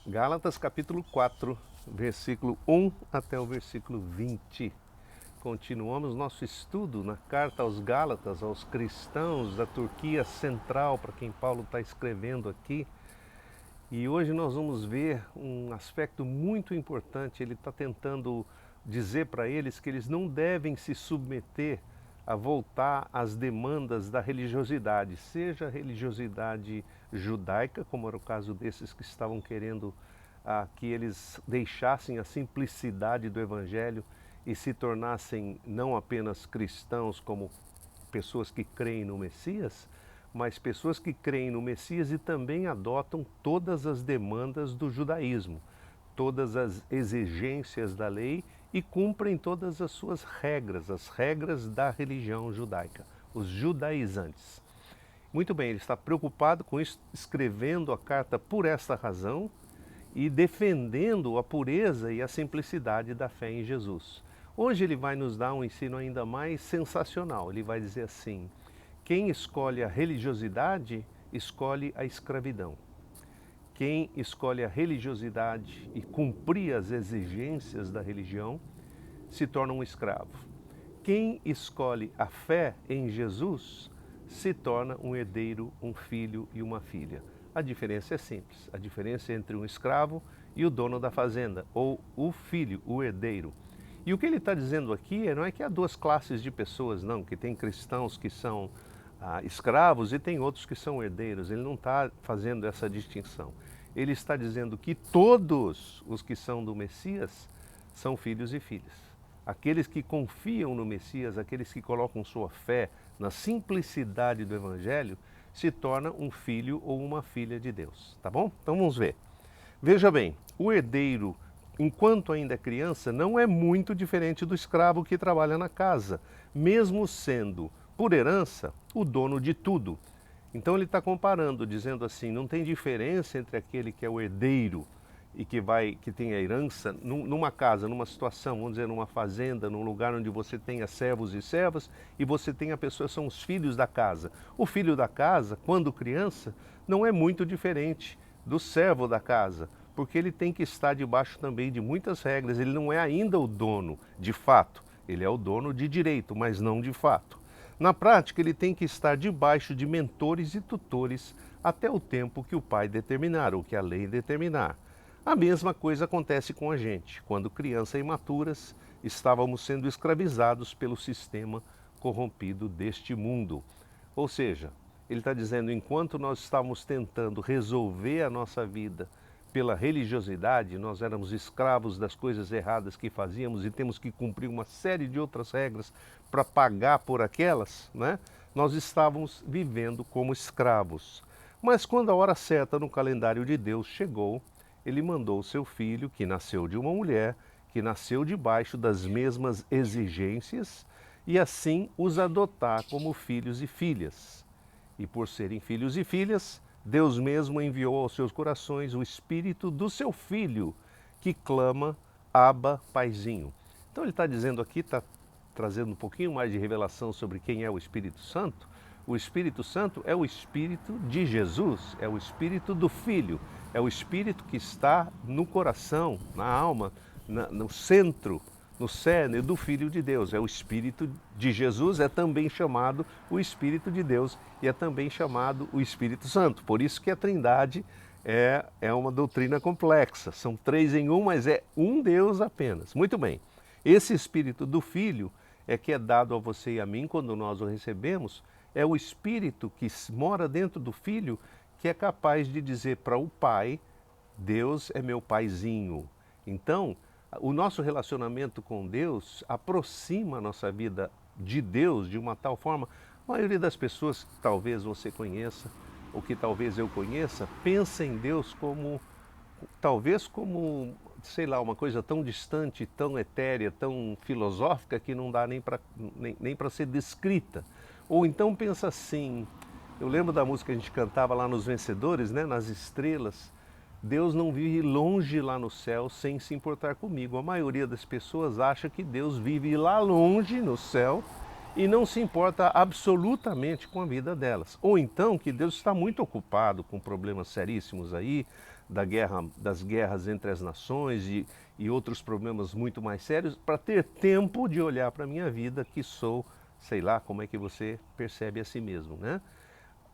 Gálatas capítulo 4, versículo 1 até o versículo 20. Continuamos nosso estudo na carta aos Gálatas, aos cristãos da Turquia Central, para quem Paulo está escrevendo aqui. E hoje nós vamos ver um aspecto muito importante. Ele está tentando dizer para eles que eles não devem se submeter a voltar às demandas da religiosidade, seja a religiosidade judaica, como era o caso desses que estavam querendo que eles deixassem a simplicidade do Evangelho e se tornassem não apenas cristãos como pessoas que creem no Messias, mas pessoas que creem no Messias e também adotam todas as demandas do judaísmo, todas as exigências da lei e cumprem todas as suas regras, as regras da religião judaica, os judaizantes. Muito bem, ele está preocupado com isso, escrevendo a carta por esta razão e defendendo a pureza e a simplicidade da fé em Jesus. Hoje ele vai nos dar um ensino ainda mais sensacional. Ele vai dizer assim: quem escolhe a religiosidade, escolhe a escravidão. Quem escolhe a religiosidade e cumprir as exigências da religião, se torna um escravo. Quem escolhe a fé em Jesus, se torna um herdeiro, um filho e uma filha. A diferença é simples. A diferença entre um escravo e o dono da fazenda, ou o filho, o herdeiro. E o que ele está dizendo aqui não é que há duas classes de pessoas, não, que tem cristãos que são escravos e tem outros que são herdeiros. Ele não está fazendo essa distinção. Ele está dizendo que todos os que são do Messias são filhos e filhas. Aqueles que confiam no Messias, aqueles que colocam sua fé na simplicidade do Evangelho, se torna um filho ou uma filha de Deus. Tá bom? Então vamos ver. Veja bem, o herdeiro, enquanto ainda é criança, não é muito diferente do escravo que trabalha na casa, mesmo sendo, por herança, o dono de tudo. Então ele está comparando, dizendo assim, não tem diferença entre aquele que é o herdeiro e que tem a herança numa casa, numa situação, vamos dizer, numa fazenda, num lugar onde você tenha servos e servas e você tem a pessoa, são os filhos da casa. O filho da casa, quando criança, não é muito diferente do servo da casa, porque ele tem que estar debaixo também de muitas regras. Ele não é ainda o dono de fato, ele é o dono de direito, mas não de fato. Na prática, ele tem que estar debaixo de mentores e tutores até o tempo que o pai determinar, ou que a lei determinar. A mesma coisa acontece com a gente. Quando crianças imaturas, estávamos sendo escravizados pelo sistema corrompido deste mundo. Ou seja, ele está dizendo, enquanto nós estávamos tentando resolver a nossa vida pela religiosidade, nós éramos escravos das coisas erradas que fazíamos e temos que cumprir uma série de outras regras para pagar por aquelas, né? Nós estávamos vivendo como escravos. Mas quando a hora certa no calendário de Deus chegou, ele mandou o seu filho, que nasceu de uma mulher, que nasceu debaixo das mesmas exigências, e assim os adotar como filhos e filhas. E por serem filhos e filhas, Deus mesmo enviou aos seus corações o Espírito do seu Filho, que clama, Abba, Paizinho. Então ele está dizendo aqui, está trazendo um pouquinho mais de revelação sobre quem é o Espírito Santo. O Espírito Santo é o Espírito de Jesus, é o Espírito do Filho, é o Espírito que está no coração, na alma, no centro, no cerne do Filho de Deus. É o Espírito de Jesus, é também chamado o Espírito de Deus e é também chamado o Espírito Santo. Por isso que a Trindade é uma doutrina complexa. São três em um, mas é um Deus apenas. Muito bem. Esse Espírito do Filho é que é dado a você e a mim quando nós o recebemos. É o Espírito que mora dentro do Filho que é capaz de dizer para o Pai, Deus é meu paizinho. Então, o nosso relacionamento com Deus aproxima a nossa vida de Deus de uma tal forma. A maioria das pessoas que talvez você conheça, ou que talvez eu conheça, pensa em Deus talvez como, sei lá, uma coisa tão distante, tão etérea, tão filosófica que não dá nem para ser descrita. Ou então pensa assim, eu lembro da música que a gente cantava lá nos Vencedores, né, nas estrelas, Deus não vive longe lá no céu sem se importar comigo. A maioria das pessoas acha que Deus vive lá longe no céu e não se importa absolutamente com a vida delas. Ou então que Deus está muito ocupado com problemas seríssimos aí, das guerras entre as nações e outros problemas muito mais sérios, para ter tempo de olhar para a minha vida, que sou, sei lá como é que você percebe a si mesmo, né?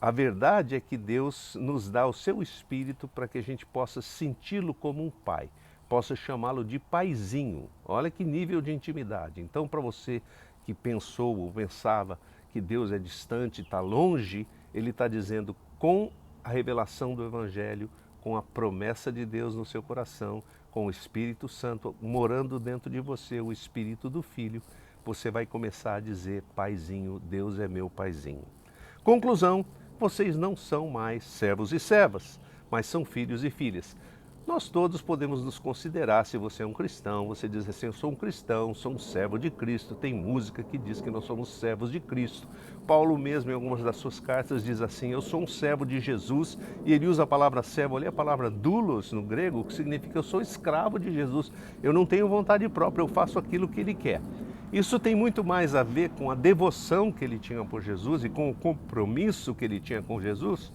A verdade é que Deus nos dá o seu Espírito para que a gente possa senti-lo como um pai, possa chamá-lo de paizinho. Olha que nível de intimidade. Então, para você que pensou ou pensava que Deus é distante, está longe, Ele está dizendo, com a revelação do Evangelho, com a promessa de Deus no seu coração, com o Espírito Santo morando dentro de você, o Espírito do Filho, você vai começar a dizer, paizinho, Deus é meu paizinho. Conclusão, vocês não são mais servos e servas, mas são filhos e filhas. Nós todos podemos nos considerar, se você é um cristão, você diz assim, eu sou um cristão, sou um servo de Cristo. Tem música que diz que nós somos servos de Cristo. Paulo mesmo, em algumas das suas cartas, diz assim, eu sou um servo de Jesus, e ele usa a palavra servo ali, a palavra doulos no grego, que significa eu sou escravo de Jesus. Eu não tenho vontade própria, eu faço aquilo que ele quer. Isso tem muito mais a ver com a devoção que ele tinha por Jesus e com o compromisso que ele tinha com Jesus,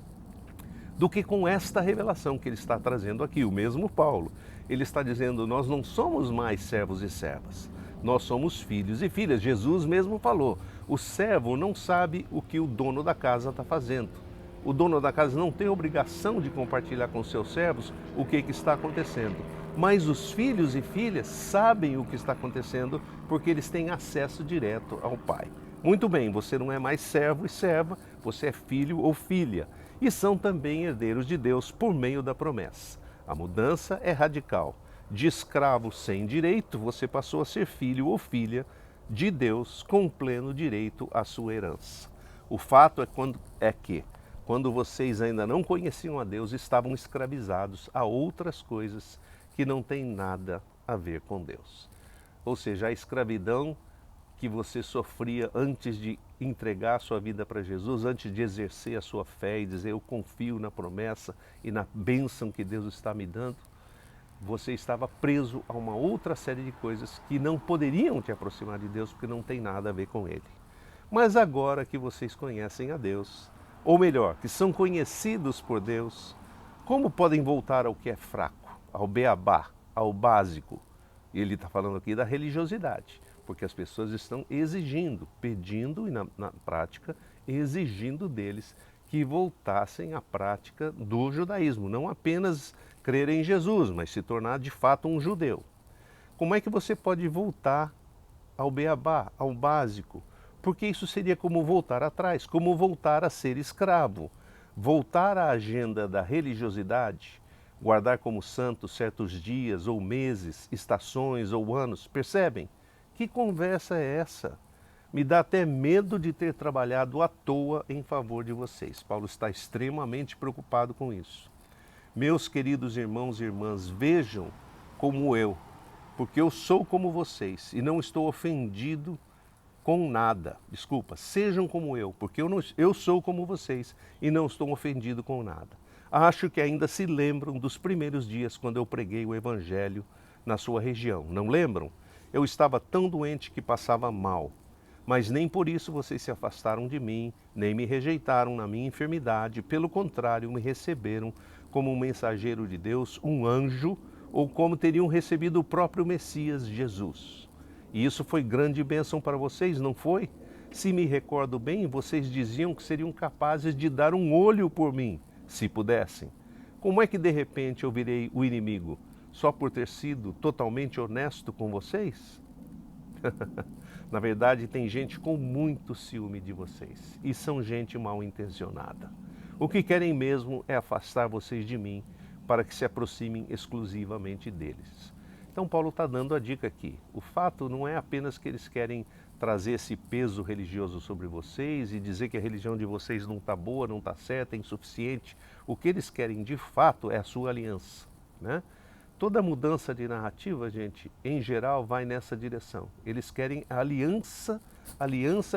do que com esta revelação que ele está trazendo aqui, o mesmo Paulo. Ele está dizendo, nós não somos mais servos e servas, nós somos filhos e filhas. Jesus mesmo falou, o servo não sabe o que o dono da casa está fazendo. O dono da casa não tem obrigação de compartilhar com seus servos o que está acontecendo. Mas os filhos e filhas sabem o que está acontecendo porque eles têm acesso direto ao Pai. Muito bem, você não é mais servo e serva, você é filho ou filha. E são também herdeiros de Deus por meio da promessa. A mudança é radical. De escravo sem direito, você passou a ser filho ou filha de Deus com pleno direito à sua herança. O fato é que, quando vocês ainda não conheciam a Deus, estavam escravizados a outras coisas que não têm nada a ver com Deus. Ou seja, a escravidão que você sofria antes de entregar a sua vida para Jesus, antes de exercer a sua fé e dizer eu confio na promessa e na bênção que Deus está me dando, você estava preso a uma outra série de coisas que não poderiam te aproximar de Deus porque não tem nada a ver com Ele. Mas agora que vocês conhecem a Deus, ou melhor, que são conhecidos por Deus, como podem voltar ao que é fraco, ao beabá, ao básico? E ele está falando aqui da religiosidade, porque as pessoas estão exigindo, pedindo e na prática exigindo deles que voltassem à prática do judaísmo, não apenas crer em Jesus, mas se tornar de fato um judeu. Como é que você pode voltar ao beabá, ao básico? Porque isso seria como voltar atrás, como voltar a ser escravo, voltar à agenda da religiosidade, guardar como santo certos dias ou meses, estações ou anos, percebem? Que conversa é essa? Me dá até medo de ter trabalhado à toa em favor de vocês. Paulo está extremamente preocupado com isso. Meus queridos irmãos e irmãs, vejam como eu, porque eu sou como vocês e não estou ofendido com nada. Desculpa, sejam como eu, porque eu sou como vocês e não estou ofendido com nada. Acho que ainda se lembram dos primeiros dias quando eu preguei o Evangelho na sua região. Não lembram? Eu estava tão doente que passava mal. Mas nem por isso vocês se afastaram de mim, nem me rejeitaram na minha enfermidade. Pelo contrário, me receberam como um mensageiro de Deus, um anjo, ou como teriam recebido o próprio Messias, Jesus. E isso foi grande bênção para vocês, não foi? Se me recordo bem, vocês diziam que seriam capazes de dar um olho por mim, se pudessem. Como é que de repente eu virei o inimigo? Só por ter sido totalmente honesto com vocês? Na verdade, tem gente com muito ciúme de vocês e são gente mal intencionada. O que querem mesmo é afastar vocês de mim para que se aproximem exclusivamente deles. Então Paulo está dando a dica aqui. O fato não é apenas que eles querem trazer esse peso religioso sobre vocês e dizer que a religião de vocês não está boa, não está certa, é insuficiente. O que eles querem de fato é a sua aliança, né? Toda mudança de narrativa, gente, em geral vai nessa direção. Eles querem aliança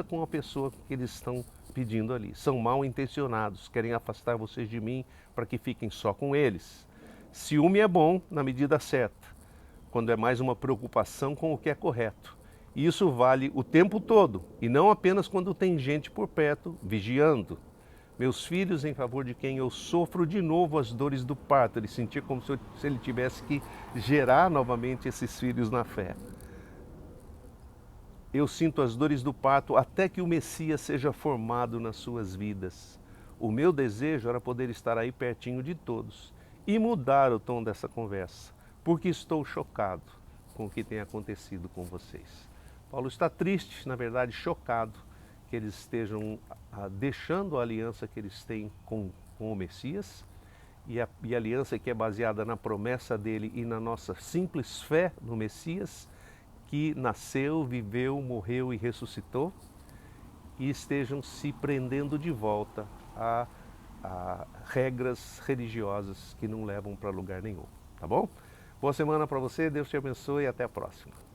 com a pessoa que eles estão pedindo ali. São mal intencionados, querem afastar vocês de mim para que fiquem só com eles. Ciúme é bom na medida certa, quando é mais uma preocupação com o que é correto. E isso vale o tempo todo, e não apenas quando tem gente por perto vigiando. Meus filhos, em favor de quem eu sofro de novo as dores do parto. Ele sentia como se ele tivesse que gerar novamente esses filhos na fé. Eu sinto as dores do parto até que o Messias seja formado nas suas vidas. O meu desejo era poder estar aí pertinho de todos e mudar o tom dessa conversa, porque estou chocado com o que tem acontecido com vocês. Paulo está triste, na verdade chocado, que eles estejam deixando a aliança que eles têm com o Messias e a aliança que é baseada na promessa dele e na nossa simples fé no Messias, que nasceu, viveu, morreu e ressuscitou, e estejam se prendendo de volta a regras religiosas que não levam para lugar nenhum, tá bom? Boa semana para você, Deus te abençoe e até a próxima.